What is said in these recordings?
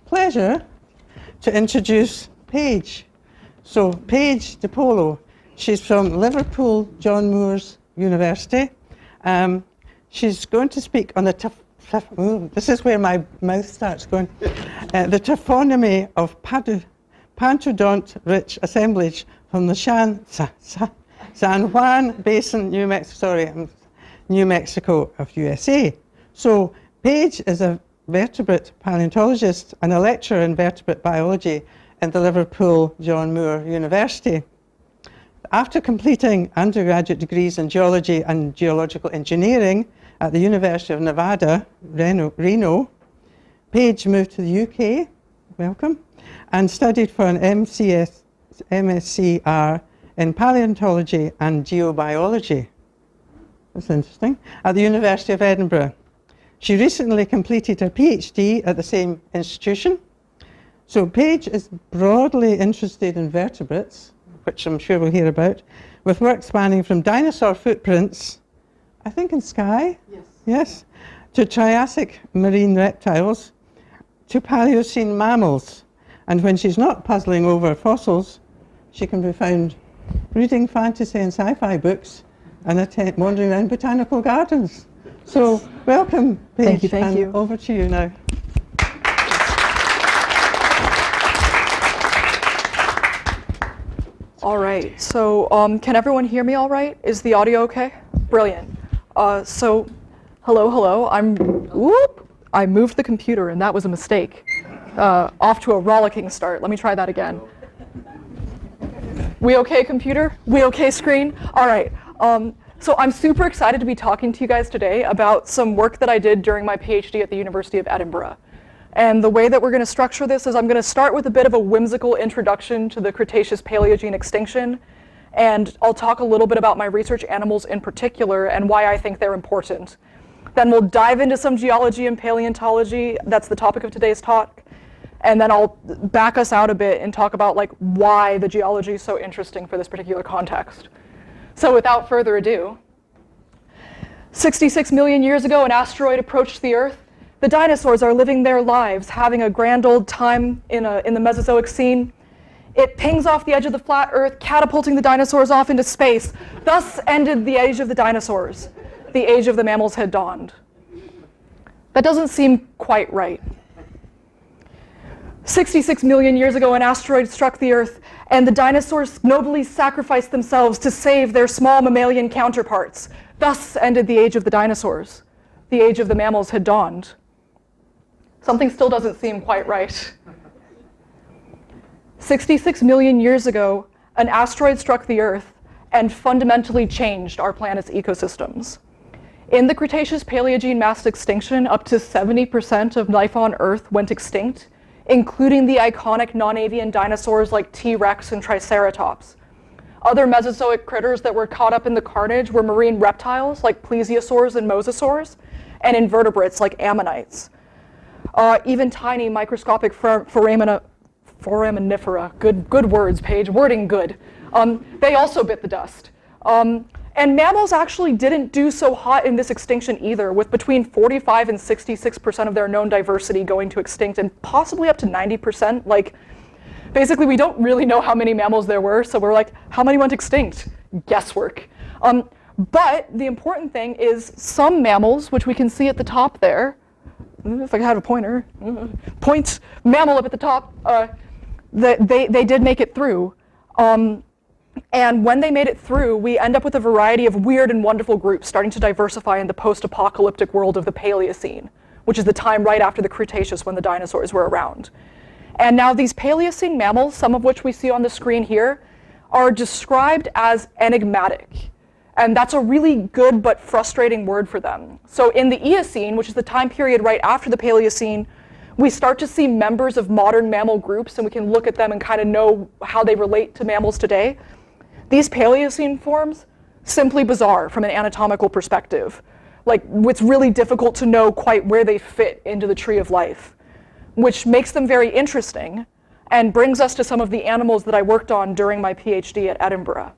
pleasure to introduce Paige. So Paige dePolo, she's from Liverpool John Moores University. She's going to speak on the this is where my mouth starts going. The taphonomy of pantodont-rich assemblage from the San Juan Basin, New Mexico of USA. So Paige is a vertebrate paleontologist and a lecturer in vertebrate biology in the Liverpool John Moore University. After completing undergraduate degrees in geology and geological engineering at the University of Nevada, Reno, Paige moved to the UK, welcome, and studied for an MScR in paleontology and geobiology. That's interesting. At the University of Edinburgh. She recently completed her PhD at the same institution. So Paige is broadly interested in vertebrates, which I'm sure we'll hear about, with work spanning from dinosaur footprints, I think in Skye, yes, to Triassic marine reptiles, to Paleocene mammals. And when she's not puzzling over fossils, she can be found reading fantasy and sci-fi books and wandering around botanical gardens. So welcome, Paige. Thank you. Over to you now. All right, so can everyone hear me all right? Is the audio okay? Brilliant. So hello, I moved the computer and that was a mistake. Off to a rollicking start. Let me try that again. We okay, computer? We okay, screen? All right. So I'm super excited to be talking to you guys today about some work that I did during my PhD at the University of Edinburgh. And the way that we're going to structure this is I'm going to start with a bit of a whimsical introduction to the Cretaceous-Paleogene extinction, and I'll talk a little bit about my research animals in particular and why I think they're important. Then we'll dive into some geology and paleontology. That's the topic of today's talk. And then I'll back us out a bit and talk about like why the geology is so interesting for this particular context. So without further ado, 66 million years ago, an asteroid approached the Earth. The dinosaurs are living their lives, having a grand old time in the Mesozoic scene. It pings off the edge of the flat Earth, catapulting the dinosaurs off into space. Thus ended the age of the dinosaurs. The age of the mammals had dawned. That doesn't seem quite right. 66 million years ago, an asteroid struck the Earth, and the dinosaurs nobly sacrificed themselves to save their small mammalian counterparts. Thus ended the age of the dinosaurs. The age of the mammals had dawned. Something still doesn't seem quite right. 66 million years ago, an asteroid struck the Earth and fundamentally changed our planet's ecosystems. In the Cretaceous-Paleogene mass extinction, up to 70% of life on Earth went extinct, including the iconic non-avian dinosaurs like T-Rex and Triceratops. Other Mesozoic critters that were caught up in the carnage were marine reptiles like plesiosaurs and mosasaurs, and invertebrates like ammonites. Even tiny microscopic foraminifera, good words, Paige, wording good. They also bit the dust. And mammals actually didn't do so hot in this extinction either, with between 45 and 66% of their known diversity going to extinct, and possibly up to 90%. Like, basically, we don't really know how many mammals there were, so we're like, how many went extinct? Guesswork. But the important thing is some mammals, which we can see at the top there, if I had a pointer, point mammal up at the top, they did make it through. And when they made it through, we end up with a variety of weird and wonderful groups starting to diversify in the post-apocalyptic world of the Paleocene, which is the time right after the Cretaceous when the dinosaurs were around. And now these Paleocene mammals, some of which we see on the screen here, are described as enigmatic. And that's a really good but frustrating word for them. So in the Eocene, which is the time period right after the Paleocene, we start to see members of modern mammal groups, and we can look at them and kind of know how they relate to mammals today. These Paleocene forms, simply bizarre from an anatomical perspective. Like, it's really difficult to know quite where they fit into the tree of life, which makes them very interesting and brings us to some of the animals that I worked on during my PhD at Edinburgh.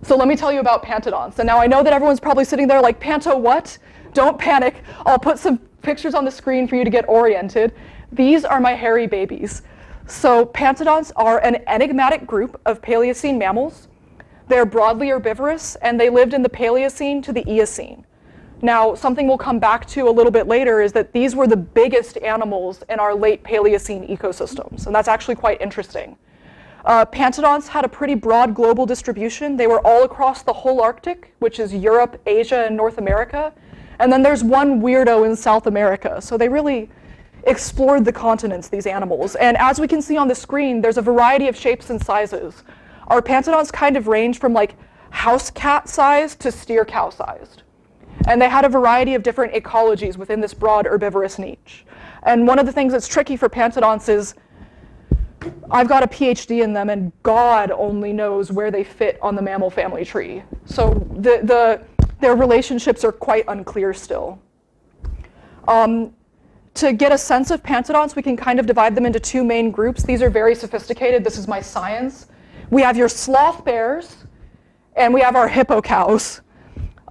So let me tell you about pantodonts. And now I know that everyone's probably sitting there like, panto what? Don't panic. I'll put some pictures on the screen for you to get oriented. These are my hairy babies. So pantodonts are an enigmatic group of Paleocene mammals. They're broadly herbivorous, and they lived in the Paleocene to the Eocene. Now, something we'll come back to a little bit later is that these were the biggest animals in our late Paleocene ecosystems, and that's actually quite interesting. Pantodonts had a pretty broad global distribution. They were all across the whole Arctic, which is Europe, Asia, and North America. And then there's one weirdo in South America. So they really explored the continents, these animals. And as we can see on the screen, there's a variety of shapes and sizes. Our pantodonts kind of range from like house cat sized to steer cow sized. And they had a variety of different ecologies within this broad herbivorous niche. And one of the things that's tricky for pantodonts is I've got a PhD in them, and God only knows where they fit on the mammal family tree. So their relationships are quite unclear still. To get a sense of pantodonts, we can kind of divide them into two main groups. These are very sophisticated. This is my science. We have your sloth bears, and we have our hippo cows.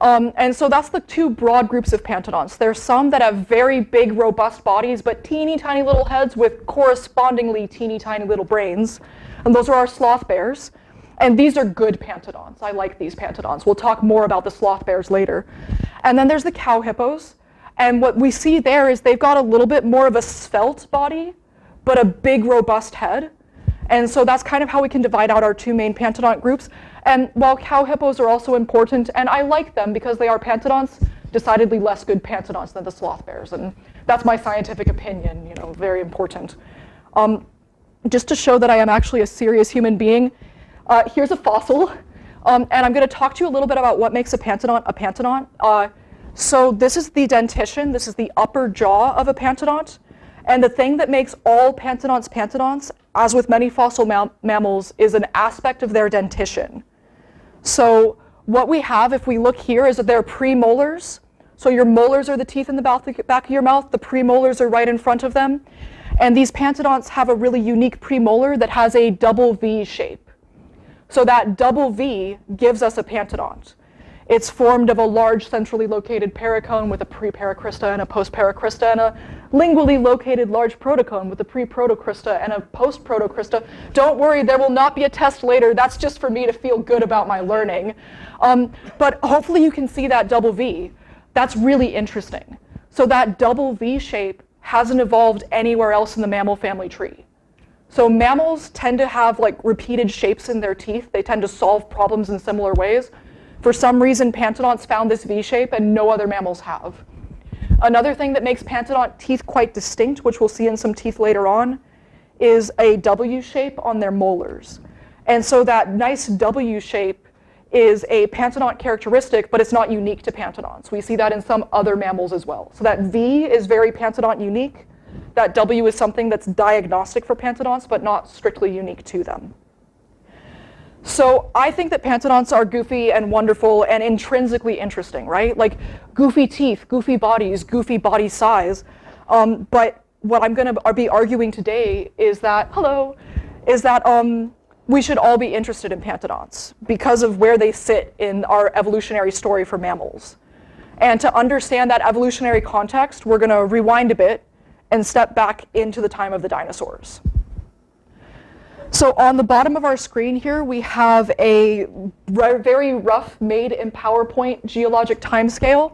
And so that's the two broad groups of pantodonts. There's some that have very big, robust bodies, but teeny tiny little heads with correspondingly teeny tiny little brains. And those are our sloth bears. And these are good pantodonts. I like these pantodonts. We'll talk more about the sloth bears later. And then there's the cow hippos. And what we see there is they've got a little bit more of a svelte body, but a big, robust head. And so that's kind of how we can divide out our two main pantodont groups. And while cow hippos are also important, and I like them because they are pantodonts, decidedly less good pantodonts than the sloth bears. And that's my scientific opinion, very important. Just to show that I am actually a serious human being, here's a fossil. And I'm going to talk to you a little bit about what makes a pantodont a pantodont. So this is the dentition. This is the upper jaw of a pantodont. And the thing that makes all pantodonts pantodonts, as with many fossil mammals, is an aspect of their dentition. So what we have, if we look here, is that they're premolars. So your molars are the teeth in the back of your mouth. The premolars are right in front of them. And these pantodonts have a really unique premolar that has a double V shape. So that double V gives us a pantodont. It's formed of a large centrally located pericone with a pre-paracrista and a post-paracrista, and a lingually located large protocone with a pre-protocrista and a post-protocrista. Don't worry, there will not be a test later. That's just for me to feel good about my learning. But hopefully you can see that double V. That's really interesting. So that double V shape hasn't evolved anywhere else in the mammal family tree. So mammals tend to have like repeated shapes in their teeth. They tend to solve problems in similar ways. For some reason, pantodonts found this V shape and no other mammals have. Another thing that makes pantodont teeth quite distinct, which we'll see in some teeth later on, is a W shape on their molars. And so that nice W shape is a pantodont characteristic, but it's not unique to pantodonts. We see that in some other mammals as well. So that V is very pantodont unique. That W is something that's diagnostic for pantodonts, but not strictly unique to them. So I think that pantodonts are goofy and wonderful and intrinsically interesting, right? Like goofy teeth, goofy bodies, goofy body size. But what I'm going to be arguing today is that, we should all be interested in pantodonts because of where they sit in our evolutionary story for mammals. And to understand that evolutionary context, we're going to rewind a bit and step back into the time of the dinosaurs. So on the bottom of our screen here, we have a very rough, made in PowerPoint geologic timescale.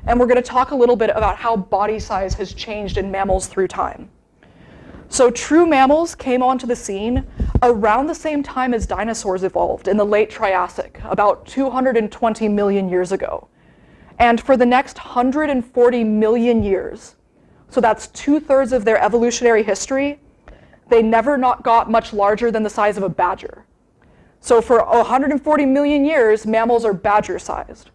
And we're going to talk a little bit about how body size has changed in mammals through time. So true mammals came onto the scene around the same time as dinosaurs evolved in the late Triassic, about 220 million years ago. And for the next 140 million years, so that's 2/3 of their evolutionary history, they never got much larger than the size of a badger. So for 140 million years, mammals are badger-sized.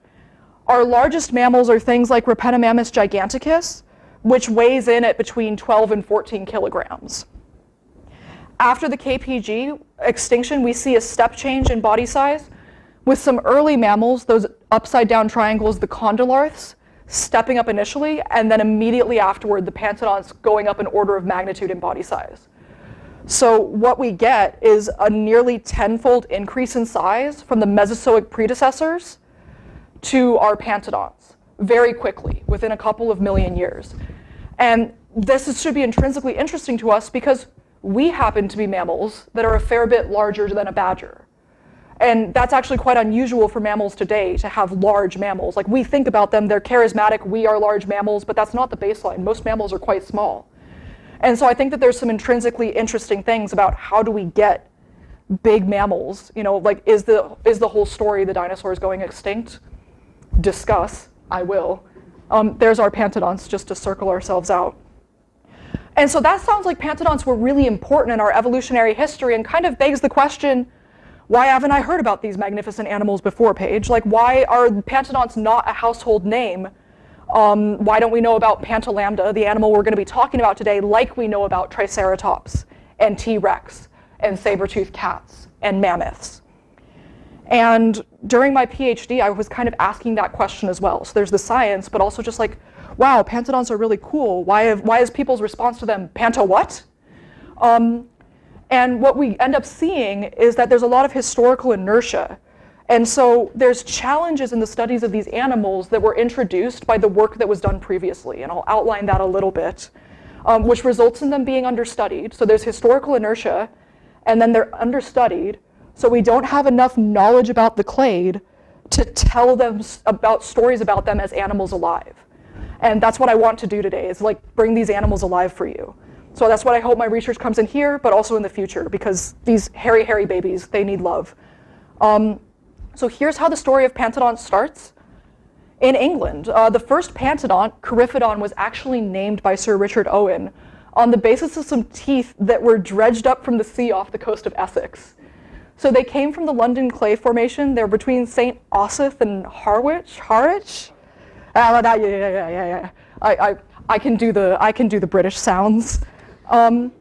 Our largest mammals are things like Rapetomammus giganticus, which weighs in at between 12 and 14 kilograms. After the KPG extinction, we see a step change in body size, with some early mammals, those upside-down triangles, the condylarths, stepping up initially, and then immediately afterward, the pantodonts going up an order of magnitude in body size. So what we get is a nearly 10-fold increase in size from the Mesozoic predecessors to our pantodonts very quickly, within a couple of million years. And should be intrinsically interesting to us because we happen to be mammals that are a fair bit larger than a badger. And that's actually quite unusual for mammals today, to have large mammals. Like, we think about them, they're charismatic, we are large mammals, but that's not the baseline. Most mammals are quite small. And so I think that there's some intrinsically interesting things about how do we get big mammals, you know, like, is the whole story the dinosaurs going extinct? Discuss, I will. There's our pantodonts, just to circle ourselves out. And so that sounds like pantodonts were really important in our evolutionary history, and kind of begs the question, why haven't I heard about these magnificent animals before, Paige? Like, why are pantodonts not a household name? Why don't we know about Pantolambda, the animal we're going to be talking about today, like we know about Triceratops and T-Rex and saber-toothed cats and mammoths? And during my PhD, I was kind of asking that question as well. So there's the science, but also just like, wow, pantodonts are really cool. Why is people's response to them, panto what? And what we end up seeing is that there's a lot of historical inertia. And so there's challenges in the studies of these animals that were introduced by the work that was done previously. And I'll outline that a little bit, which results in them being understudied. So there's historical inertia, and then they're understudied. So we don't have enough knowledge about the clade to tell them about stories about them as animals alive. And that's what I want to do today, is like bring these animals alive for you. So that's what I hope my research comes in here, but also in the future, because these hairy babies, they need love. So here's how the story of pantodonts starts. In England, the first pantodont, Coryphodon, was actually named by Sir Richard Owen on the basis of some teeth that were dredged up from the sea off the coast of Essex. So they came from the London Clay Formation. They're between St. Osyth and Harwich. Yeah. I can do the British sounds. And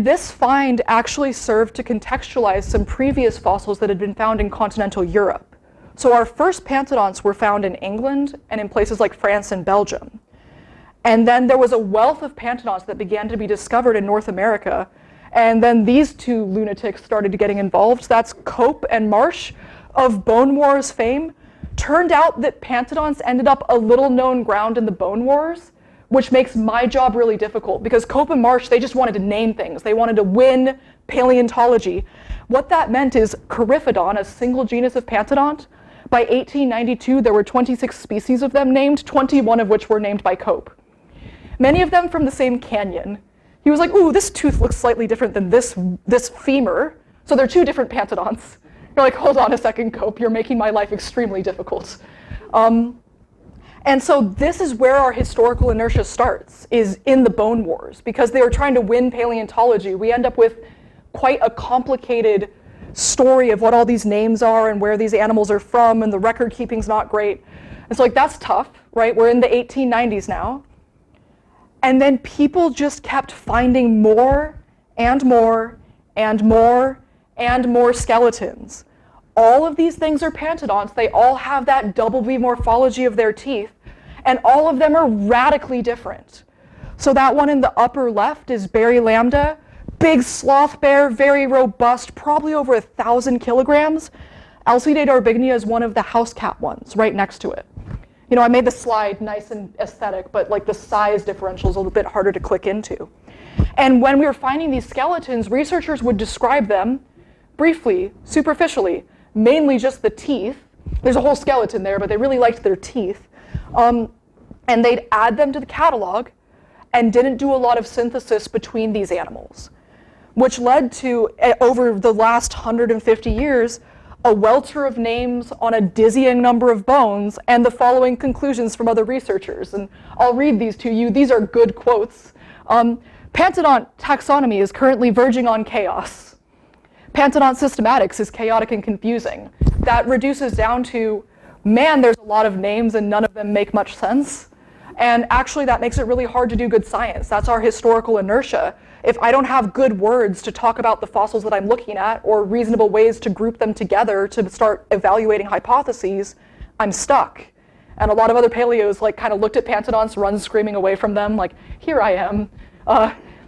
this find actually served to contextualize some previous fossils that had been found in continental Europe. So our first pantodonts were found in England and in places like France and Belgium. And then there was a wealth of pantodonts that began to be discovered in North America. And then these two lunatics started getting involved. That's Cope and Marsh of Bone Wars fame. Turned out that pantodonts ended up a little known ground in the Bone Wars, which makes my job really difficult, because Cope and Marsh, they just wanted to name things. They wanted to win paleontology. What that meant is Coryphodon, a single genus of pantodont, by 1892, there were 26 species of them named, 21 of which were named by Cope. Many of them from the same canyon. He was like, ooh, this tooth looks slightly different than this femur. So they're two different pantodonts. You're like, hold on a second, Cope, you're making my life extremely difficult. And so this is where our historical inertia starts, is in the Bone Wars. Because they were trying to win paleontology, we end up with quite a complicated story of what all these names are and where these animals are from, and the record keeping's not great. And so like, that's tough, right? We're in the 1890s now. And then people just kept finding more and more and more and more skeletons. All of these things are pantodonts. They all have that double V morphology of their teeth, and all of them are radically different. So that one in the upper left is Lambda, big sloth bear, very robust, probably over 1,000 kilograms. Alcidae darbignia is one of the house cat ones right next to it. You know, I made the slide nice and aesthetic, but like the size differential is a little bit harder to click into. And when we were finding these skeletons, researchers would describe them briefly, superficially, mainly just the teeth. There's a whole skeleton there, but they really liked their teeth. And they'd add them to the catalog and didn't do a lot of synthesis between these animals, which led to, over the last 150 years, a welter of names on a dizzying number of bones, and the following conclusions from other researchers. And I'll read these to you. These are good quotes. Pantodont taxonomy is currently verging on chaos. Pantodont systematics is chaotic and confusing. That reduces down to, man, there's a lot of names and none of them make much sense. And actually that makes it really hard to do good science. That's our historical inertia. If I don't have good words to talk about the fossils that I'm looking at, or reasonable ways to group them together to start evaluating hypotheses, I'm stuck. And a lot of other paleos like kind of looked at pantodonts, run screaming away from them, like, here I am.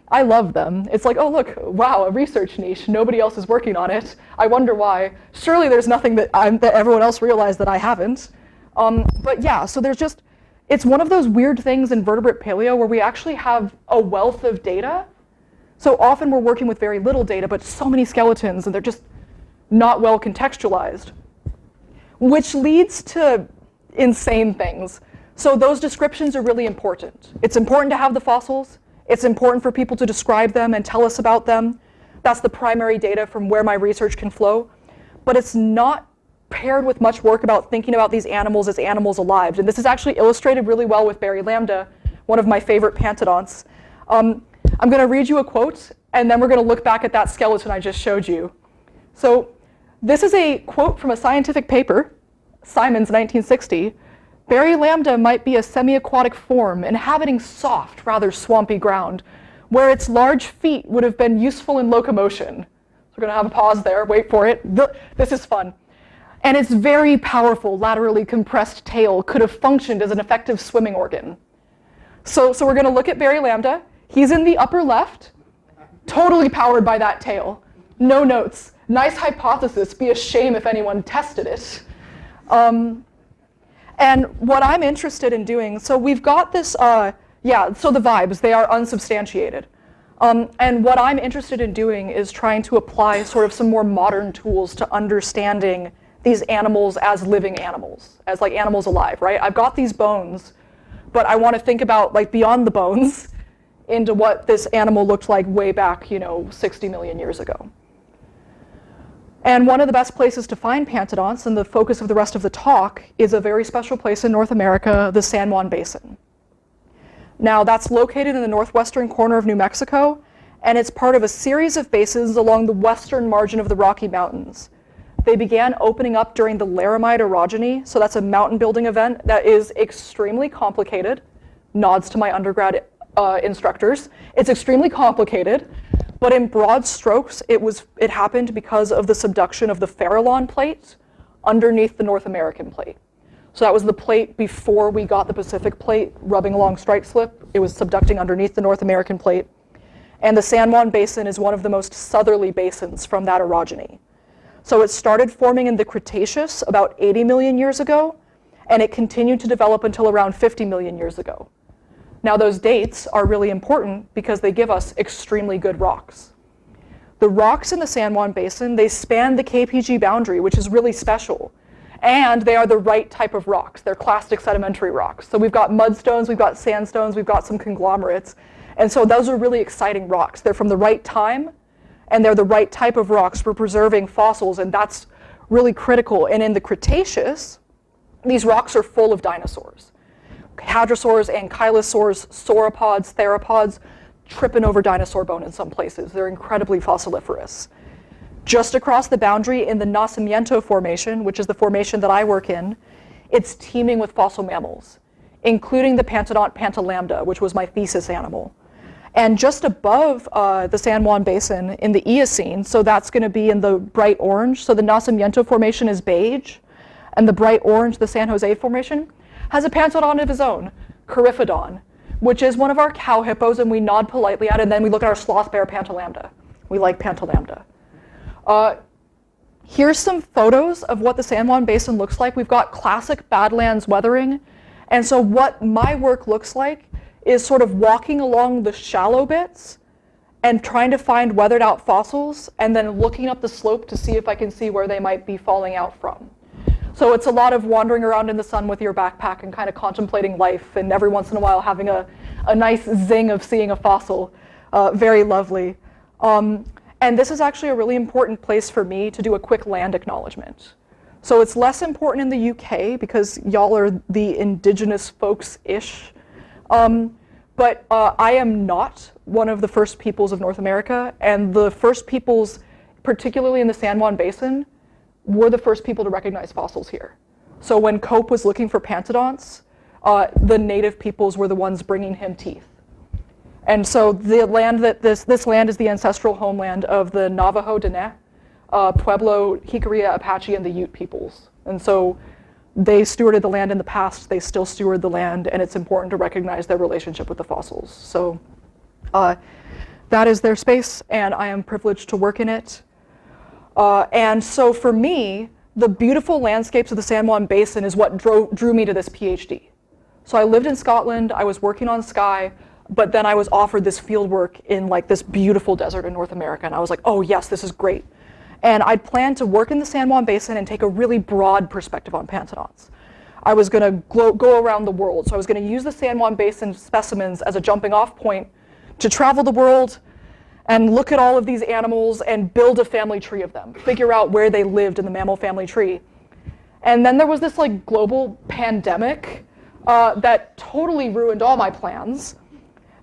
I love them. It's like, oh look, wow, a research niche. Nobody else is working on it. I wonder why. Surely there's nothing that everyone else realized that I haven't. But yeah, so there's just, it's one of those weird things in vertebrate paleo where we actually have a wealth of data. So often we're working with very little data, but so many skeletons, and they're just not well contextualized, which leads to insane things. So those descriptions are really important. It's important to have the fossils. It's important for people to describe them and tell us about them. That's the primary data from where my research can flow. But it's not paired with much work about thinking about these animals as animals alive. And this is actually illustrated really well with Lambda, one of my favorite pantodonts. I'm going to read you a quote, and then we're going to look back at that skeleton I just showed you. So this is a quote from a scientific paper, Simon's 1960. Lambda might be a semi-aquatic form inhabiting soft, rather swampy ground, where its large feet would have been useful in locomotion. So we're going to have a pause there, wait for it. This is fun. And its very powerful, laterally compressed tail could have functioned as an effective swimming organ. So we're going to look at Lambda. He's in the upper left, totally powered by that tail. No notes. Nice hypothesis. Be a shame if anyone tested it. And what I'm interested in doing, so we've got this, so the vibes, they are unsubstantiated. And what I'm interested in doing is trying to apply sort of some more modern tools to understanding these animals as living animals, as like animals alive, right? I've got these bones, but I want to think about like beyond the bones into what this animal looked like way back, 60 million years ago. And one of the best places to find pantodonts, and the focus of the rest of the talk, is a very special place in North America, the San Juan Basin. Now, that's located in the northwestern corner of New Mexico, and it's part of a series of basins along the western margin of the Rocky Mountains. They began opening up during the Laramide orogeny, so that's a mountain building event that is extremely complicated. Nods to my undergrad instructors. It's extremely complicated. But in broad strokes, it happened because of the subduction of the Farallon plate underneath the North American plate. So that was the plate before we got the Pacific plate rubbing along strike slip. It was subducting underneath the North American plate. And the San Juan Basin is one of the most southerly basins from that orogeny. So it started forming in the Cretaceous about 80 million years ago, and it continued to develop until around 50 million years ago. Now those dates are really important because they give us extremely good rocks. The rocks in the San Juan Basin, they span the KPG boundary, which is really special. And they are the right type of rocks. They're clastic sedimentary rocks. So we've got mudstones, we've got sandstones, we've got some conglomerates. And so those are really exciting rocks. They're from the right time, and they're the right type of rocks for preserving fossils, and that's really critical. And in the Cretaceous, these rocks are full of dinosaurs. Hadrosaurs, ankylosaurs, sauropods, theropods, tripping over dinosaur bone in some places. They're incredibly fossiliferous. Just across the boundary in the Nacimiento Formation, which is the formation that I work in, it's teeming with fossil mammals, including the pantodont Pantolambda, which was my thesis animal. And just above the San Juan Basin in the Eocene, so that's going to be in the bright orange, so the Nacimiento Formation is beige, and the bright orange, the San Jose Formation, has a pantodont of his own, Coryphodon, which is one of our cow hippos, and we nod politely at it, and then we look at our sloth bear Pantolambda. We like Pantolambda. Here's some photos of what the San Juan Basin looks like. We've got classic Badlands weathering, and so what my work looks like is sort of walking along the shallow bits and trying to find weathered out fossils, and then looking up the slope to see if I can see where they might be falling out from. So it's a lot of wandering around in the sun with your backpack and kind of contemplating life, and every once in a while having a nice zing of seeing a fossil. Very lovely. And this is actually a really important place for me to do a quick land acknowledgement. So it's less important in the UK because y'all are the indigenous folks-ish. But I am not one of the first peoples of North America, and the first peoples, particularly in the San Juan Basin, were the first people to recognize fossils here. So when Cope was looking for pantodonts, the native peoples were the ones bringing him teeth. And so the land that this land is the ancestral homeland of the Navajo, Diné, Pueblo, Jicarilla, Apache, and the Ute peoples. And so they stewarded the land in the past, they still steward the land, and it's important to recognize their relationship with the fossils. So that is their space, and I am privileged to work in it. And so for me, the beautiful landscapes of the San Juan Basin is what drew me to this PhD. So I lived in Scotland, I was working on Skye, but then I was offered this field work in like this beautiful desert in North America, and I was like, oh yes, this is great. And I'd planned to work in the San Juan Basin and take a really broad perspective on pantodonts. I was gonna go around the world, so I was gonna use the San Juan Basin specimens as a jumping off point to travel the world and look at all of these animals and build a family tree of them, figure out where they lived in the mammal family tree. And then there was this like global pandemic that totally ruined all my plans.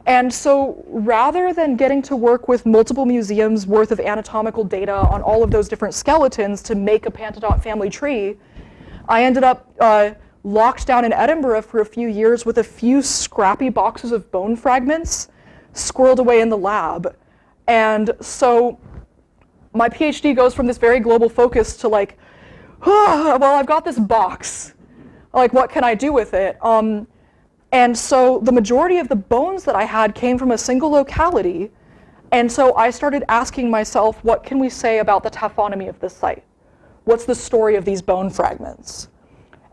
And so rather than getting to work with multiple museums worth of anatomical data on all of those different skeletons to make a pantodont family tree, I ended up locked down in Edinburgh for a few years with a few scrappy boxes of bone fragments squirreled away in the lab. And so my PhD goes from this very global focus to like, oh, well, I've got this box. Like, what can I do with it? And so the majority of the bones that I had came from a single locality. And so I started asking myself, what can we say about the taphonomy of this site? What's the story of these bone fragments?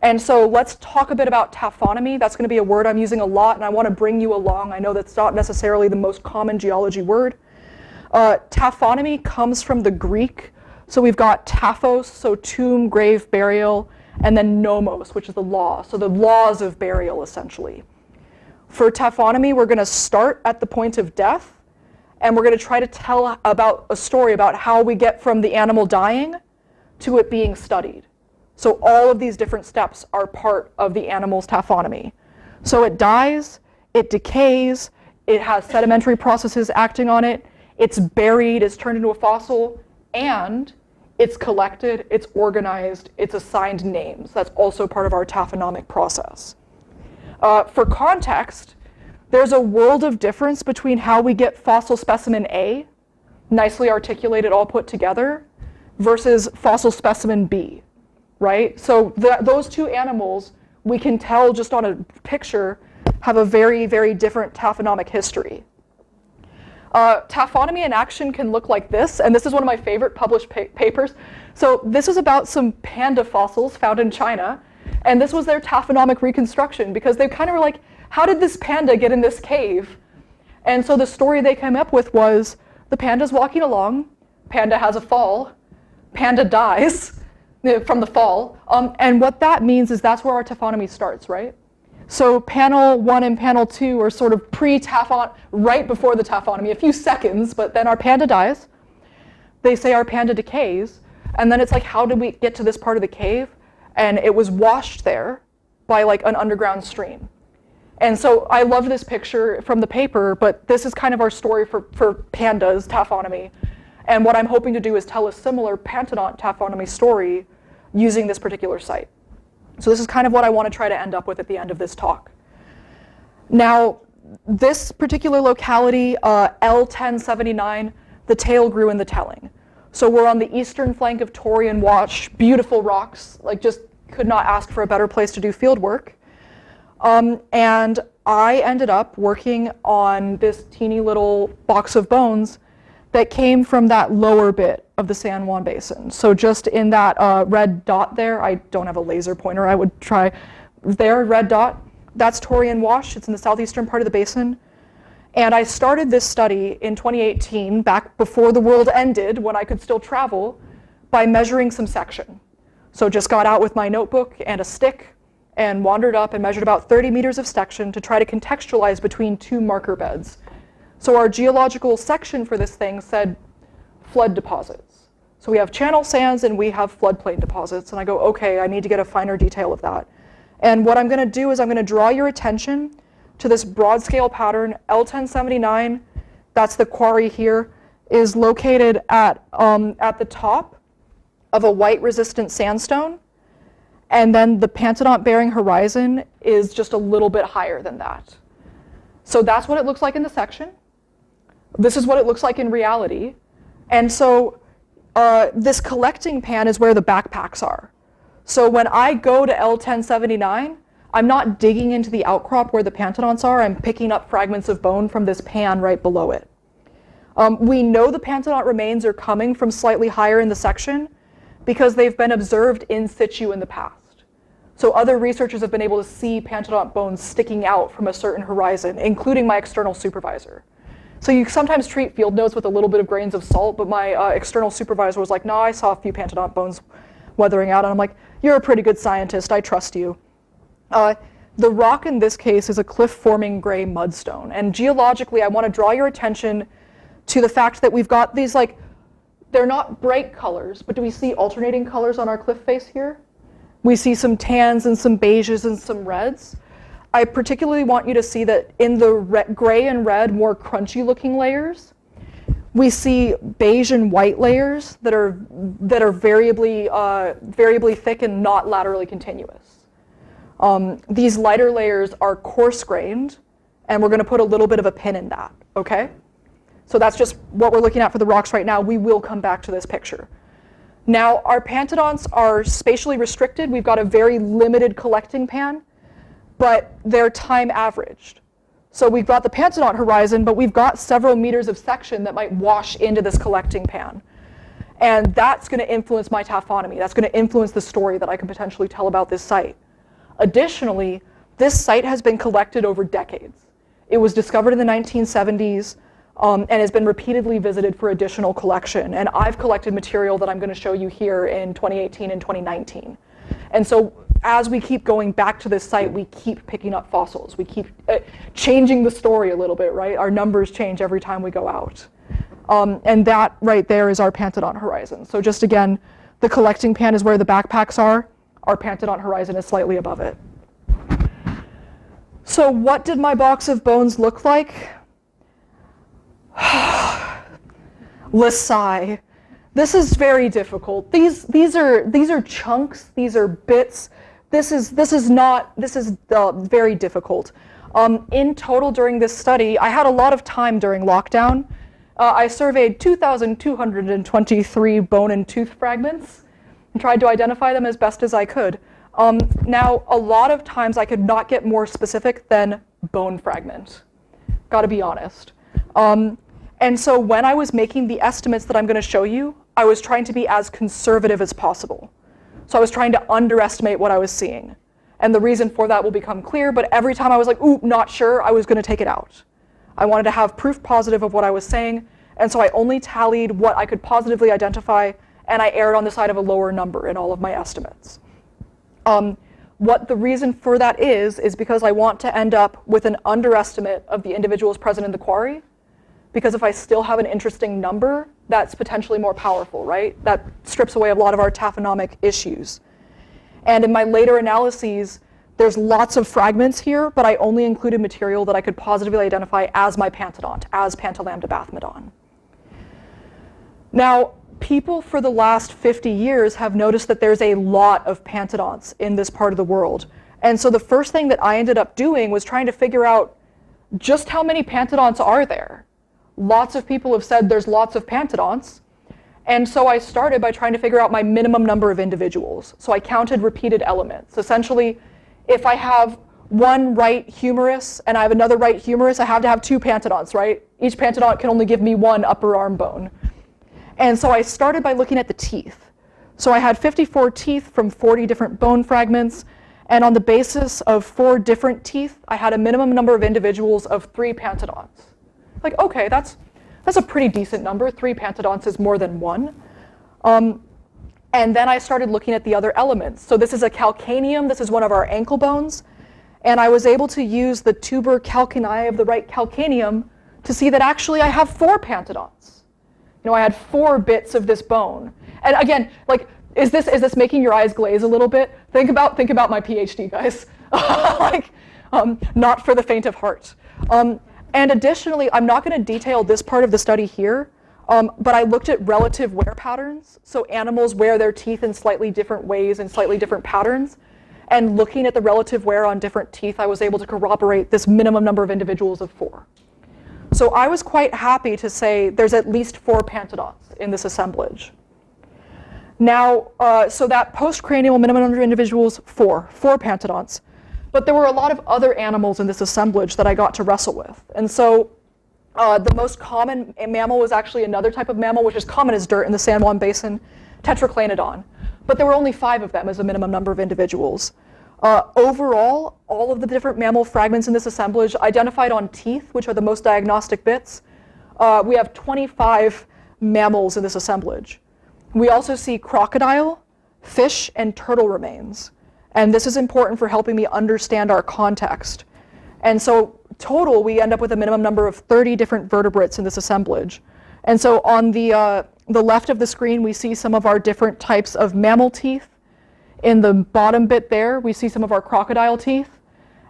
And so let's talk a bit about taphonomy. That's going to be a word I'm using a lot, and I want to bring you along. I know that's not necessarily the most common geology word. Taphonomy comes from the Greek. So we've got taphos, so tomb, grave, burial, and then nomos, which is the law. So the laws of burial, essentially. For taphonomy, we're going to start at the point of death, and we're going to try to tell about a story about how we get from the animal dying to it being studied. So all of these different steps are part of the animal's taphonomy. So it dies, it decays, it has sedimentary processes acting on it, it's buried, it's turned into a fossil, and it's collected, it's organized, it's assigned names. That's also part of our taphonomic process. For context, there's a world of difference between how we get fossil specimen A, nicely articulated, all put together, versus fossil specimen B, right? So those two animals, we can tell just on a picture, have a very, very different taphonomic history. Taphonomy in action can look like this, and this is one of my favorite published papers. So this is about some panda fossils found in China, and this was their taphonomic reconstruction, because they kind of were like, how did this panda get in this cave? And so the story they came up with was, the panda's walking along, panda has a fall, panda dies from the fall, and what that means is that's where our taphonomy starts, right? So panel 1 and panel 2 are sort of pre-taphon, right before the taphonomy, a few seconds, but then our panda dies. They say our panda decays, and then it's like, how did we get to this part of the cave? And it was washed there by like an underground stream. And so I love this picture from the paper, but this is kind of our story for pandas, taphonomy. And what I'm hoping to do is tell a similar pantodont taphonomy story using this particular site. So this is kind of what I want to try to end up with at the end of this talk. Now, this particular locality, L1079, the tail grew in the telling. So we're on the eastern flank of Torreon Wash, beautiful rocks, like just could not ask for a better place to do field work. And I ended up working on this teeny little box of bones that came from that lower bit of the San Juan Basin. So just in that red dot there, I don't have a laser pointer, I would try there, red dot, that's Torreon Wash, it's in the southeastern part of the basin. And I started this study in 2018, back before the world ended, when I could still travel, by measuring some section. So just got out with my notebook and a stick and wandered up and measured about 30 meters of section to try to contextualize between two marker beds. So our geological section for this thing said flood deposits. So we have channel sands and we have floodplain deposits. And I go, okay, I need to get a finer detail of that. And what I'm going to do is I'm going to draw your attention to this broad scale pattern, L1079, that's the quarry here, is located at the top of a white resistant sandstone. And then the pantodont bearing horizon is just a little bit higher than that. So that's what it looks like in the section. This is what it looks like in reality. And so this collecting pan is where the backpacks are. So when I go to L1079, I'm not digging into the outcrop where the pantodonts are, I'm picking up fragments of bone from this pan right below it. We know the pantodont remains are coming from slightly higher in the section because they've been observed in situ in the past. So other researchers have been able to see pantodont bones sticking out from a certain horizon, including my external supervisor. So you sometimes treat field notes with a little bit of grains of salt, but my external supervisor was like, no, I saw a few pantodont bones weathering out. And I'm like, you're a pretty good scientist, I trust you. The rock in this case is a cliff-forming gray mudstone. And geologically, I want to draw your attention to the fact that we've got these, like, they're not bright colors, but do we see alternating colors on our cliff face here? We see some tans and some beiges and some reds. I particularly want you to see that in the gray and red, more crunchy looking layers, we see beige and white layers that are variably thick and not laterally continuous. These lighter layers are coarse grained, and we're going to put a little bit of a pin in that, okay? So that's just what we're looking at for the rocks right now. We will come back to this picture. Now, our pantodonts are spatially restricted. We've got a very limited collecting pan, but they're time averaged. So we've got the pantodont horizon, but we've got several meters of section that might wash into this collecting pan. And that's going to influence my taphonomy. That's going to influence the story that I can potentially tell about this site. Additionally, this site has been collected over decades. It was discovered in the 1970s and has been repeatedly visited for additional collection. And I've collected material that I'm going to show you here in 2018 and 2019. And so as we keep going back to this site, we keep picking up fossils. We keep changing the story a little bit, right? Our numbers change every time we go out. And that right there is our pantodont horizon. So just again, the collecting pan is where the backpacks are. Our pantodont horizon is slightly above it. So what did my box of bones look like? Let's sigh. This is very difficult. These are chunks. These are bits. This is very difficult. In total during this study, I had a lot of time during lockdown. I surveyed 2,223 bone and tooth fragments and tried to identify them as best as I could. Now, a lot of times I could not get more specific than bone fragment. Gotta be honest. And so when I was making the estimates that I'm going to show you, I was trying to be as conservative as possible. So I was trying to underestimate what I was seeing. And the reason for that will become clear, but every time I was like, ooh, not sure, I was going to take it out. I wanted to have proof positive of what I was saying, and so I only tallied what I could positively identify, and I erred on the side of a lower number in all of my estimates. What the reason for that is because I want to end up with an underestimate of the individuals present in the quarry, because if I still have an interesting number, that's potentially more powerful, right? That strips away a lot of our taphonomic issues. And in my later analyses, there's lots of fragments here, but I only included material that I could positively identify as my pantodont, as Pantolambda bathmodon. Now, people for the last 50 years have noticed that there's a lot of pantodonts in this part of the world. And so the first thing that I ended up doing was trying to figure out just how many pantodonts are there. Lots of people have said there's lots of pantodonts. And so I started by trying to figure out my minimum number of individuals. So I counted repeated elements. Essentially, if I have one right humerus and I have another right humerus, I have to have two pantodonts, right? Each pantodont can only give me one upper arm bone. And so I started by looking at the teeth. So I had 54 teeth from 40 different bone fragments. And on the basis of 4 different teeth, I had a minimum number of individuals of 3 pantodonts. Like, okay, that's a pretty decent number. 3 pantodonts is more than 1. And then I started looking at the other elements. So this is a calcaneum. This is one of our ankle bones. And I was able to use the tuber calcanei of the right calcaneum to see that actually I have 4 pantodonts. You know, I had 4 bits of this bone. And again, like, is this making your eyes glaze a little bit? Think about my PhD, guys. Like, not for the faint of heart. And additionally, I'm not going to detail this part of the study here, but I looked at relative wear patterns. So animals wear their teeth in slightly different ways and slightly different patterns. And looking at the relative wear on different teeth, I was able to corroborate this minimum number of individuals of 4. So I was quite happy to say there's at least 4 pantodonts in this assemblage. Now, so that postcranial minimum number of individuals, 4 pantodonts. But there were a lot of other animals in this assemblage that I got to wrestle with. And so the most common mammal was actually another type of mammal, which is common as dirt in the San Juan Basin, tetraclanodon. But there were only 5 of them as a minimum number of individuals. Overall, all of the different mammal fragments in this assemblage identified on teeth, which are the most diagnostic bits, we have 25 mammals in this assemblage. We also see crocodile, fish, and turtle remains. And this is important for helping me understand our context. And so total, we end up with a minimum number of 30 different vertebrates in this assemblage. And so on the left of the screen, we see some of our different types of mammal teeth. In the bottom bit there, we see some of our crocodile teeth.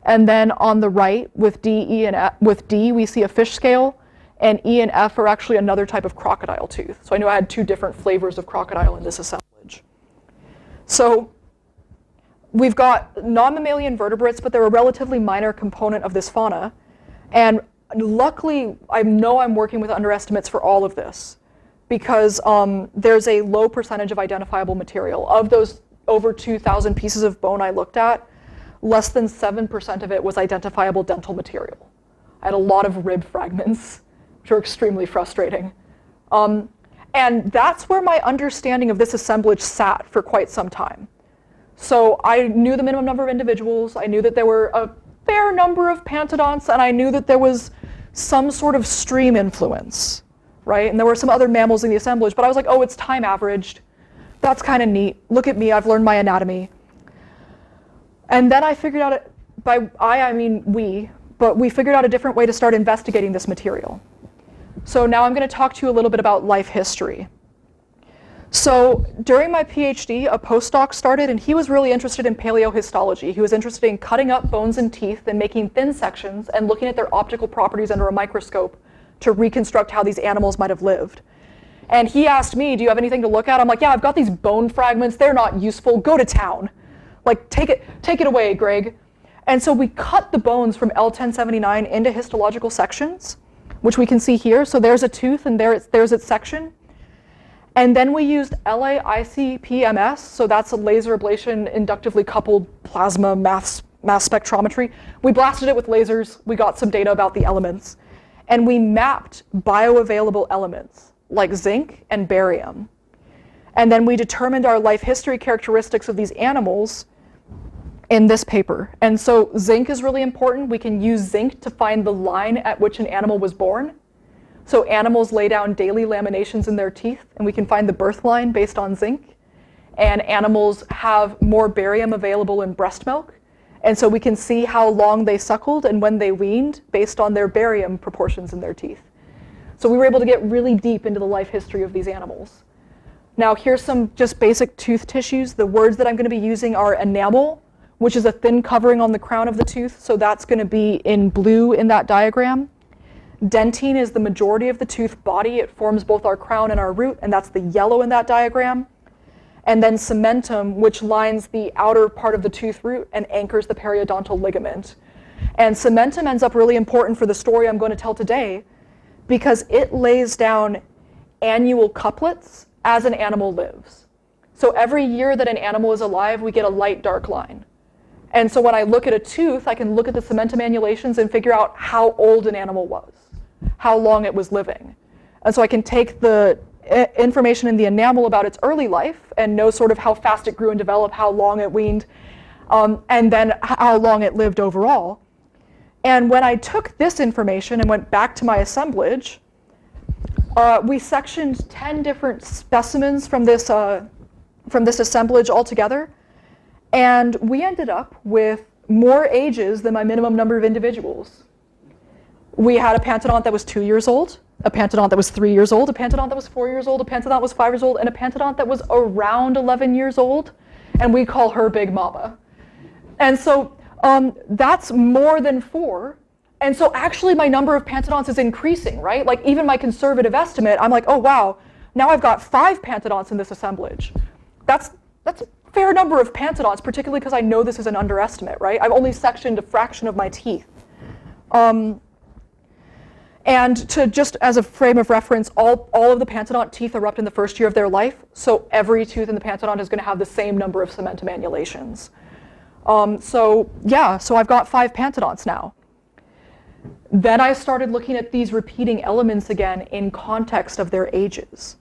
And then on the right, with D, we see a fish scale. And E and F are actually another type of crocodile tooth. So I knew I had two different flavors of crocodile in this assemblage. So we've got non-mammalian vertebrates, but they're a relatively minor component of this fauna. And luckily, I know I'm working with underestimates for all of this, because there's a low percentage of identifiable material. Of those over 2,000 pieces of bone I looked at, less than 7% of it was identifiable dental material. I had a lot of rib fragments, which are extremely frustrating. And that's where my understanding of this assemblage sat for quite some time. So I knew the minimum number of individuals, I knew that there were a fair number of pantodonts, and I knew that there was some sort of stream influence, right? And there were some other mammals in the assemblage, but I was like, oh, it's time averaged. That's kind of neat. Look at me, I've learned my anatomy. And then I figured out, by I mean we, but we figured out a different way to start investigating this material. So now I'm going to talk to you a little bit about life history. So during my PhD, a postdoc started, and he was really interested in paleohistology. He was interested in cutting up bones and teeth and making thin sections and looking at their optical properties under a microscope to reconstruct how these animals might have lived. And he asked me, do you have anything to look at? I'm like, yeah, I've got these bone fragments. They're not useful. Go to town. Like, take it away, Greg. And so we cut the bones from L1079 into histological sections, which we can see here. So there's a tooth, and there's its section. And then we used LAICPMS, so that's a laser ablation inductively coupled plasma mass spectrometry. We blasted it with lasers. We got some data about the elements. And we mapped bioavailable elements like zinc and barium. And then we determined our life history characteristics of these animals in this paper. And so zinc is really important. We can use zinc to find the line at which an animal was born. So animals lay down daily laminations in their teeth, and we can find the birth line based on zinc. And animals have more barium available in breast milk. And so we can see how long they suckled and when they weaned based on their barium proportions in their teeth. So we were able to get really deep into the life history of these animals. Now here's some just basic tooth tissues. The words that I'm going to be using are enamel, which is a thin covering on the crown of the tooth. So that's going to be in blue in that diagram. Dentine is the majority of the tooth body. It forms both our crown and our root, and that's the yellow in that diagram. And then cementum, which lines the outer part of the tooth root and anchors the periodontal ligament. And cementum ends up really important for the story I'm going to tell today, because it lays down annual couplets as an animal lives. So every year that an animal is alive, we get a light dark line. And so when I look at a tooth, I can look at the cementum annulations and figure out how old an animal was, how long it was living. And so I can take the information in the enamel about its early life and know sort of how fast it grew and developed, how long it weaned, and then how long it lived overall. And when I took this information and went back to my assemblage, we sectioned 10 different specimens from this assemblage altogether. And we ended up with more ages than my minimum number of individuals. We had a pantodont that was 2 years old, a pantodont that was 3 years old, a pantodont that was 4 years old, a pantodont that was 5 years old, and a pantodont that was around 11 years old. And we call her Big Mama. And so that's more than 4. And so actually my number of pantodonts is increasing, right? Like even my conservative estimate, I'm like, oh wow, now I've got 5 pantodonts in this assemblage. That's a fair number of pantodonts, particularly because I know this is an underestimate, right? I've only sectioned a fraction of my teeth. And to just as a frame of reference, all of the pantodont teeth erupt in the first year of their life. So every tooth in the pantodont is going to have the same number of cementum annulations. So I've got 5 pantodonts now. Then I started looking at these repeating elements again in context of their ages.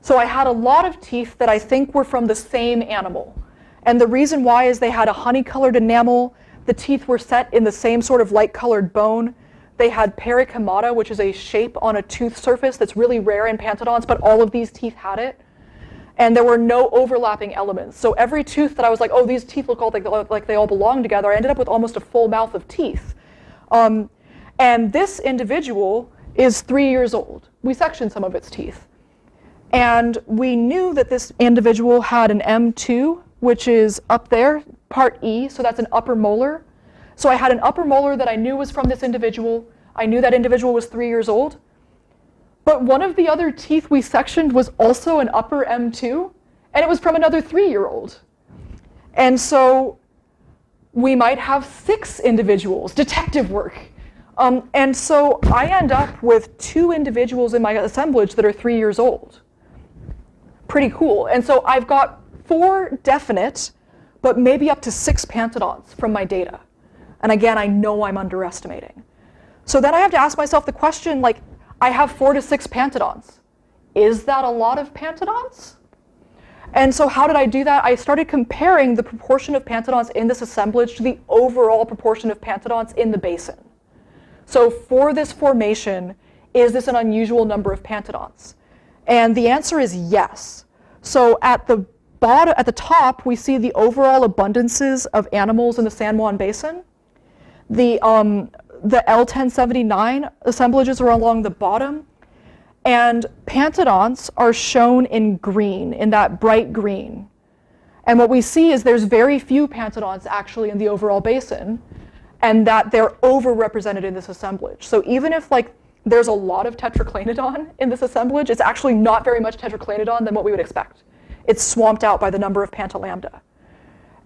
So I had a lot of teeth that I think were from the same animal. And the reason why is they had a honey-colored enamel, the teeth were set in the same sort of light-colored bone, they had pericymata, which is a shape on a tooth surface that's really rare in pantodonts, but all of these teeth had it. And there were no overlapping elements. So every tooth that I was like, oh, these teeth look all like they all belong together, I ended up with almost a full mouth of teeth. And this individual is 3 years old. We sectioned some of its teeth. And we knew that this individual had an M2, which is up there, part E, so that's an upper molar. So I had an upper molar that I knew was from this individual. I knew that individual was 3 years old. But one of the other teeth we sectioned was also an upper M2, and it was from another 3-year-old. And so we might have 6 individuals, detective work. And so I end up with 2 individuals in my assemblage that are 3 years old. Pretty cool. And so I've got 4 definite, but maybe up to 6 pantodonts from my data. And again, I know I'm underestimating. So then I have to ask myself the question, like, I have 4 to 6 pantodonts. Is that a lot of pantodonts? And so how did I do that? I started comparing the proportion of pantodonts in this assemblage to the overall proportion of pantodonts in the basin. So for this formation, is this an unusual number of pantodonts? And the answer is yes. So at the bottom, at the top, we see the overall abundances of animals in the San Juan Basin. The L1079 assemblages are along the bottom, and pantodonts are shown in green, in that bright green. And what we see is there's very few pantodonts actually in the overall basin, and that they're overrepresented in this assemblage. So even if there's a lot of tetraclanodon in this assemblage, it's actually not very much tetraclanodon than what we would expect. It's swamped out by the number of Pantolambda.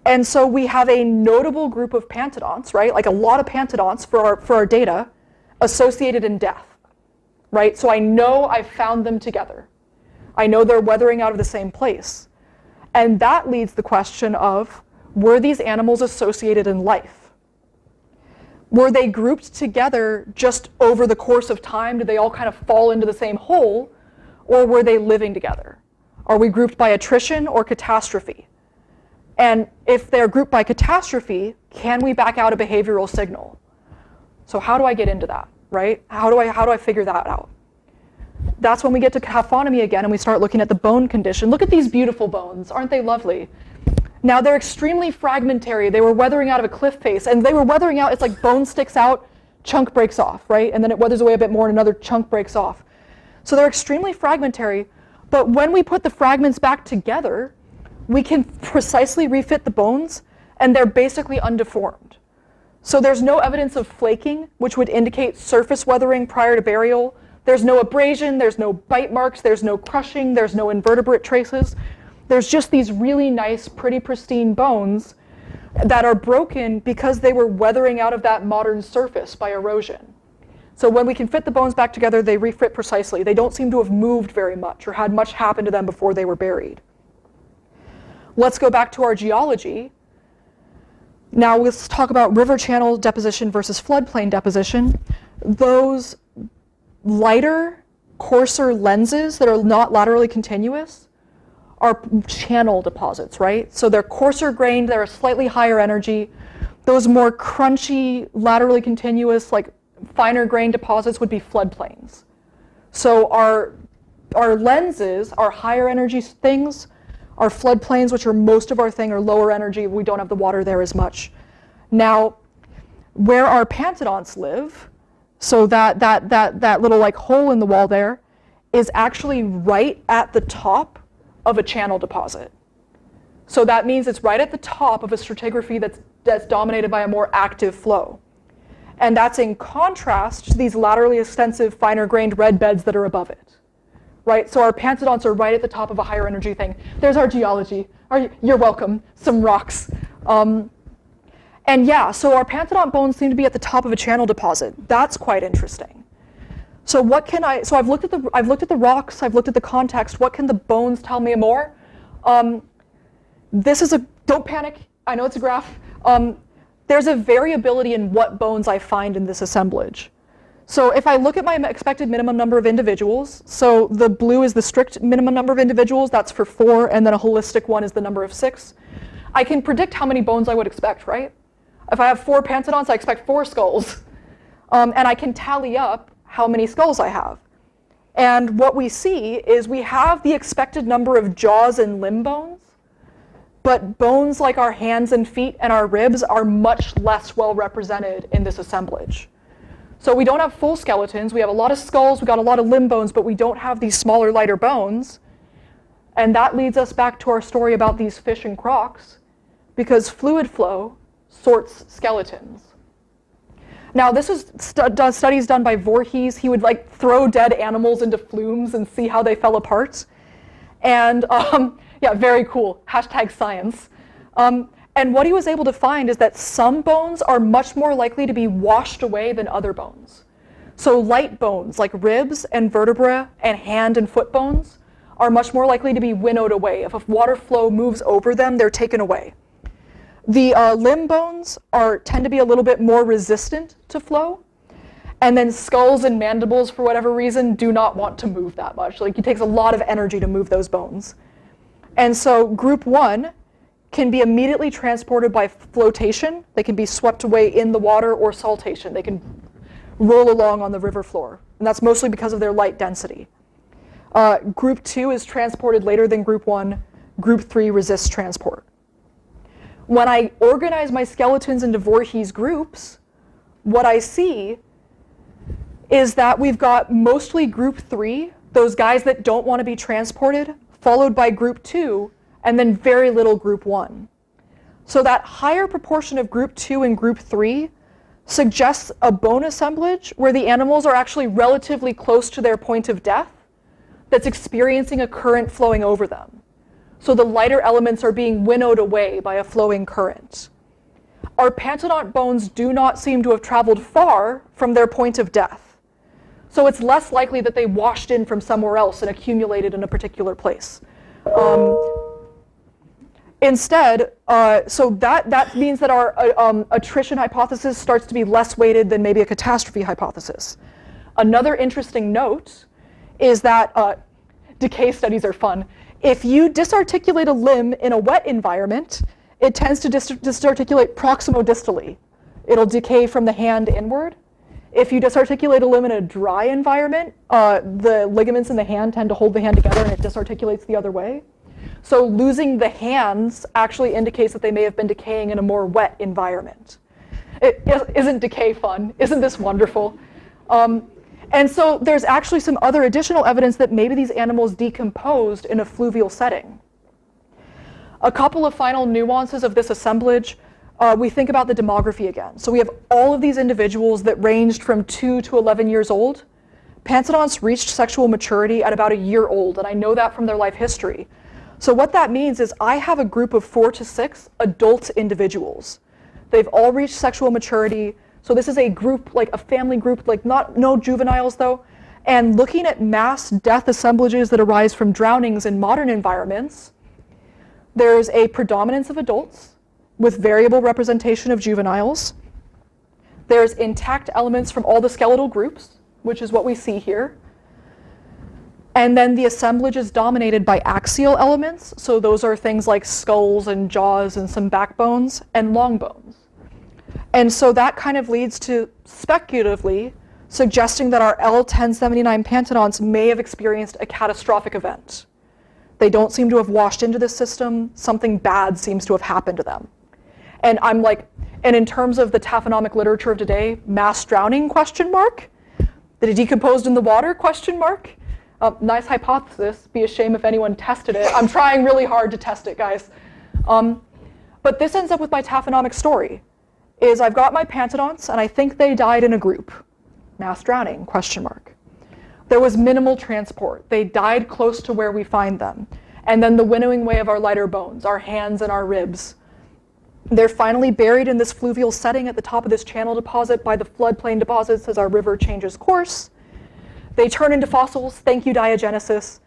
And so we have a notable group of pantodonts, right? Like a lot of pantodonts for our data associated in death, right? So I know I've found them together. I know they're weathering out of the same place. And that leads the question of, were these animals associated in life? Were they grouped together just over the course of time? Did they all kind of fall into the same hole? Or were they living together? Are we grouped by attrition or catastrophe? And if they're grouped by catastrophe, can we back out a behavioral signal? So how do I get into that, right? How do I figure that out? That's when we get to taphonomy again and we start looking at the bone condition. Look at these beautiful bones, aren't they lovely? Now they're extremely fragmentary. They were weathering out of a cliff face, and they were weathering out, it's like bone sticks out, chunk breaks off, right? And then it weathers away a bit more and another chunk breaks off. So they're extremely fragmentary, but when we put the fragments back together, we can precisely refit the bones, and they're basically undeformed. So there's no evidence of flaking, which would indicate surface weathering prior to burial. There's no abrasion, there's no bite marks, there's no crushing, there's no invertebrate traces. There's just these really nice, pretty pristine bones that are broken because they were weathering out of that modern surface by erosion. So when we can fit the bones back together, they refit precisely. They don't seem to have moved very much or had much happen to them before they were buried. Let's go back to our geology. Now let's talk about river channel deposition versus floodplain deposition. Those lighter, coarser lenses that are not laterally continuous are channel deposits, right? So they're coarser grained, they're a slightly higher energy. Those more crunchy, laterally continuous, like finer grained deposits would be floodplains. So our lenses are higher energy things. Our floodplains, which are most of our thing, are lower energy. We don't have the water there as much. Now, where our pantodonts live, so that little like hole in the wall there, is actually right at the top of a channel deposit. So that means it's right at the top of a stratigraphy that's dominated by a more active flow. And that's in contrast to these laterally extensive, finer grained red beds that are above it. Right? So our pantodonts are right at the top of a higher energy thing. There's our geology. You're welcome. Some rocks. And yeah, so our pantodont bones seem to be at the top of a channel deposit. That's quite interesting. So I've looked at the rocks, I've looked at the context. What can the bones tell me more? Don't panic. I know it's a graph. There's a variability in what bones I find in this assemblage. So if I look at my expected minimum number of individuals, so the blue is the strict minimum number of individuals, that's for 4, and then a holistic one is the number of 6. I can predict how many bones I would expect, right? If I have 4 pantodonts, I expect 4 skulls. And I can tally up how many skulls I have. And what we see is we have the expected number of jaws and limb bones, but bones like our hands and feet and our ribs are much less well represented in this assemblage. So we don't have full skeletons. We have a lot of skulls, we got a lot of limb bones, but we don't have these smaller, lighter bones. And that leads us back to our story about these fish and crocs, because fluid flow sorts skeletons. Now, this is studies done by Voorhees. He would like throw dead animals into flumes and see how they fell apart. And yeah, very cool, #science. And what he was able to find is that some bones are much more likely to be washed away than other bones. So light bones like ribs and vertebrae and hand and foot bones are much more likely to be winnowed away. If water flow moves over them, they're taken away. The limb bones tend to be a little bit more resistant to flow. And then skulls and mandibles, for whatever reason, do not want to move that much. Like, it takes a lot of energy to move those bones. And so group 1 can be immediately transported by flotation. They can be swept away in the water, or saltation. They can roll along on the river floor. And that's mostly because of their light density. Group 2 is transported later than group 1. Group 3 resists transport. When I organize my skeletons into Voorhees groups, what I see is that we've got mostly group 3, those guys that don't want to be transported, followed by group 2, and then very little group 1. So that higher proportion of group 2 and group 3 suggests a bone assemblage where the animals are actually relatively close to their point of death that's experiencing a current flowing over them. So the lighter elements are being winnowed away by a flowing current. Our pantodont bones do not seem to have traveled far from their point of death. So it's less likely that they washed in from somewhere else and accumulated in a particular place. Instead, so that means that our attrition hypothesis starts to be less weighted than maybe a catastrophe hypothesis. Another interesting note is that decay studies are fun. If you disarticulate a limb in a wet environment, it tends to disarticulate proximo-distally. It'll decay from the hand inward. If you disarticulate a limb in a dry environment, the ligaments in the hand tend to hold the hand together and it disarticulates the other way. So losing the hands actually indicates that they may have been decaying in a more wet environment. Isn't decay fun? Isn't this wonderful? And so there's actually some other additional evidence that maybe these animals decomposed in a fluvial setting. A couple of final nuances of this assemblage. We think about the demography again. So we have all of these individuals that ranged from 2 to 11 years old. Pantodonts reached sexual maturity at about a year old, and I know that from their life history. So what that means is I have a group of 4 to 6 adult individuals. They've all reached sexual maturity. So this is a group, like a family group, like no juveniles though. And looking at mass death assemblages that arise from drownings in modern environments, there's a predominance of adults with variable representation of juveniles. There's intact elements from all the skeletal groups, which is what we see here. And then the assemblage is dominated by axial elements. So those are things like skulls and jaws and some backbones and long bones. And so that kind of leads to, speculatively, suggesting that our L1079 pantodonts may have experienced a catastrophic event. They don't seem to have washed into this system. Something bad seems to have happened to them. And I'm like, and in terms of the taphonomic literature of today, mass drowning, question mark? Did it decomposed in the water, question mark? Nice hypothesis, be a shame if anyone tested it. I'm trying really hard to test it, guys. But this ends up with my taphonomic story. Is I've got my pantodonts, and I think they died in a group. Mass drowning, question mark. There was minimal transport. They died close to where we find them. And then the winnowing away of our lighter bones, our hands and our ribs. They're finally buried in this fluvial setting at the top of this channel deposit by the floodplain deposits as our river changes course. They turn into fossils, thank you diagenesis.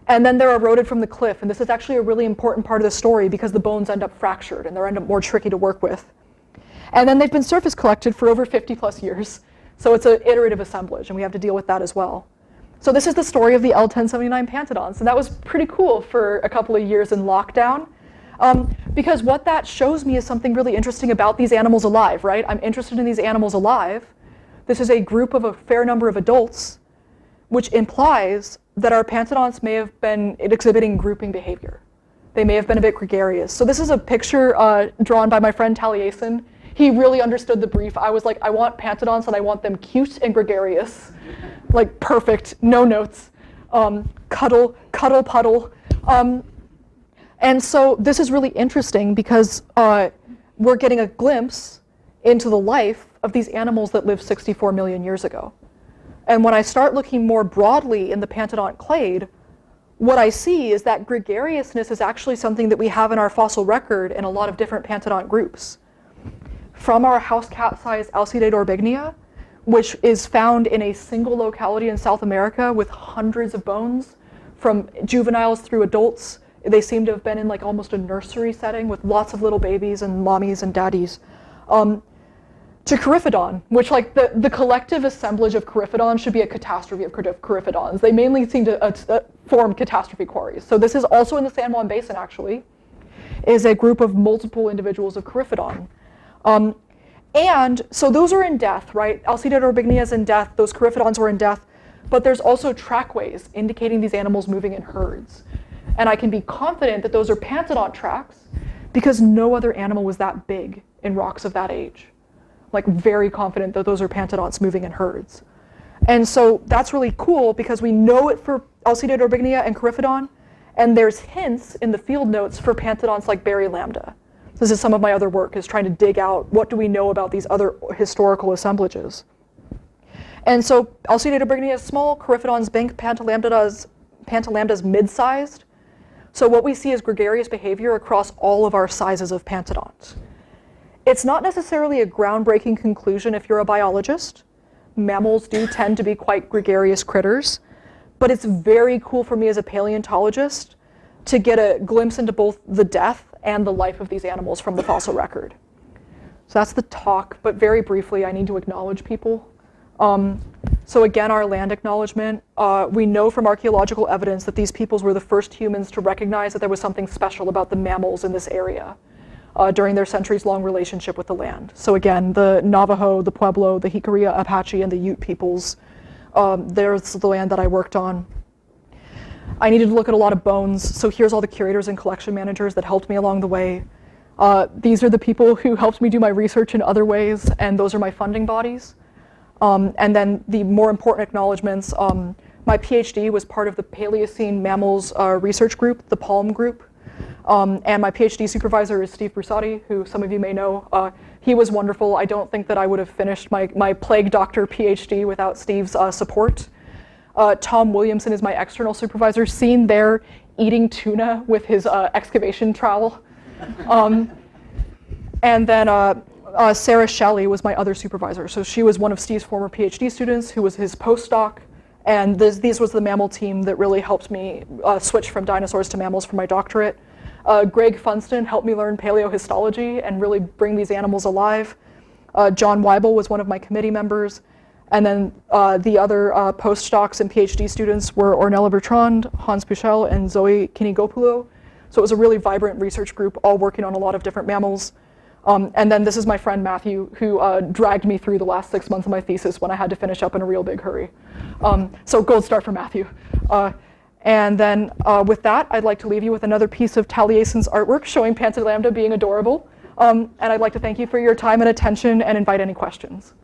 And then they're eroded from the cliff. And this is actually a really important part of the story because the bones end up fractured and they're end up more tricky to work with. And then they've been surface collected for over 50 plus years. So it's an iterative assemblage, and we have to deal with that as well. So this is the story of the L1079 pantodonts, and that was pretty cool for a couple of years in lockdown. Because what that shows me is something really interesting about these animals alive, right? I'm interested in these animals alive. This is a group of a fair number of adults, which implies that our pantodonts may have been exhibiting grouping behavior. They may have been a bit gregarious. So this is a picture drawn by my friend Taliesin. He really understood the brief. I was like, I want pantodonts and I want them cute and gregarious. Like perfect, no notes. Cuddle, puddle. And so this is really interesting because we're getting a glimpse into the life of these animals that lived 64 million years ago. And when I start looking more broadly in the pantodont clade, what I see is that gregariousness is actually something that we have in our fossil record in a lot of different pantodont groups. From our house cat-sized Alcidae dorbignea, which is found in a single locality in South America with hundreds of bones, from juveniles through adults. They seem to have been in like almost a nursery setting with lots of little babies and mommies and daddies. To Coryphodon, which like the collective assemblage of Coryphodon should be a catastrophe of Coryphodons. They mainly seem to form catastrophe quarries. So this is also in the San Juan Basin actually, is a group of multiple individuals of Coryphodon. And so those are in death, right? Alcidae dorbignea is in death, those Coryphodons were in death, but there's also trackways indicating these animals moving in herds. And I can be confident that those are pantodont tracks because no other animal was that big in rocks of that age. Like very confident that those are pantodonts moving in herds. And so that's really cool because we know it for Alcidae dorbignea and Coryphodon, and there's hints in the field notes for pantodonts like Lambda. This is some of my other work, is trying to dig out what do we know about these other historical assemblages. And so Alcidae dorbignea is small, Coryphodon's big, Pantolambda's mid-sized. So what we see is gregarious behavior across all of our sizes of pantodonts. It's not necessarily a groundbreaking conclusion if you're a biologist. Mammals do tend to be quite gregarious critters, but it's very cool for me as a paleontologist to get a glimpse into both the death and the life of these animals from the fossil record. So that's the talk, but very briefly, I need to acknowledge people. So again, our land acknowledgement. We know from archaeological evidence that these peoples were the first humans to recognize that there was something special about the mammals in this area during their centuries-long relationship with the land. So again, the Navajo, the Pueblo, the Jicarilla Apache, and the Ute peoples, there's the land that I worked on. I needed to look at a lot of bones, so here's all the curators and collection managers that helped me along the way. These are the people who helped me do my research in other ways, and those are my funding bodies. And then the more important acknowledgements, my PhD was part of the Paleocene Mammals Research Group, the PALM group. And my PhD supervisor is Steve Brusati, who some of you may know. He was wonderful. I don't think that I would have finished my plague doctor PhD without Steve's support. Tom Williamson is my external supervisor, seen there eating tuna with his excavation trowel. And then Sarah Shelley was my other supervisor. So she was one of Steve's former PhD students who was his postdoc. And these was the mammal team that really helped me switch from dinosaurs to mammals for my doctorate. Greg Funston helped me learn paleohistology and really bring these animals alive. John Weibel was one of my committee members. And then the other postdocs and PhD students were Ornella Bertrand, Hans Puchel, and Zoe Kinigopoulou. So it was a really vibrant research group, all working on a lot of different mammals. And then this is my friend Matthew, who dragged me through the last 6 months of my thesis when I had to finish up in a real big hurry. So gold star for Matthew. And then with that, I'd like to leave you with another piece of Taliesin's artwork showing Pantolambda being adorable. And I'd like to thank you for your time and attention and invite any questions.